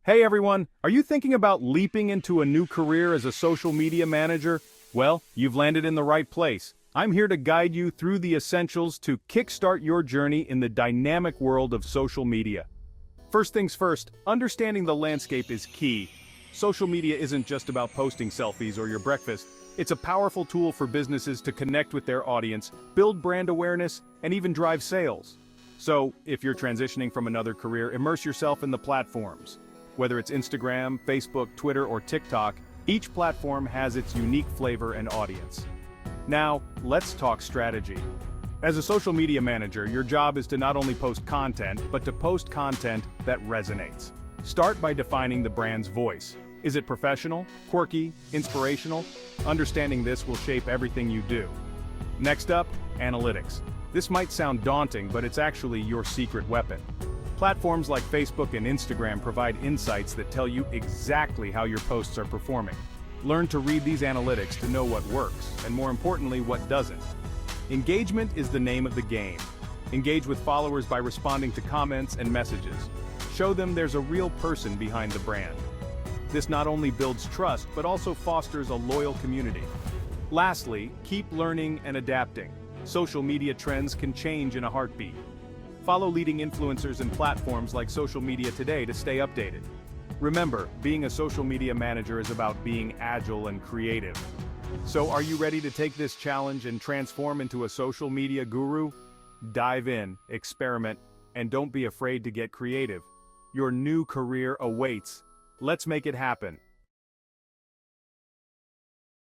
Hey everyone, are you thinking about leaping into a new career as a social media manager? Well, you've landed in the right place. I'm here to guide you through the essentials to kickstart your journey in the dynamic world of social media. First things first, understanding the landscape is key. Social media isn't just about posting selfies or your breakfast. It's a powerful tool for businesses to connect with their audience, build brand awareness, and even drive sales. So, if you're transitioning from another career, immerse yourself in the platforms. Whether it's Instagram, Facebook, Twitter, or TikTok, each platform has its unique flavor and audience. Now, let's talk strategy. As a social media manager, your job is to not only post content, but to post content that resonates. Start by defining the brand's voice. Is it professional, quirky, inspirational? Understanding this will shape everything you do. Next up, analytics. This might sound daunting, but it's actually your secret weapon. Platforms like Facebook and Instagram provide insights that tell you exactly how your posts are performing. Learn to read these analytics to know what works, and more importantly, what doesn't. Engagement is the name of the game. Engage with followers by responding to comments and messages. Show them there's a real person behind the brand. This not only builds trust, but also fosters a loyal community. Lastly, keep learning and adapting. Social media trends can change in a heartbeat. Follow leading influencers and platforms like Social Media Today to stay updated. Remember, being a social media manager is about being agile and creative. So are you ready to take this challenge and transform into a social media guru? Dive in, experiment, and don't be afraid to get creative. Your new career awaits. Let's make it happen.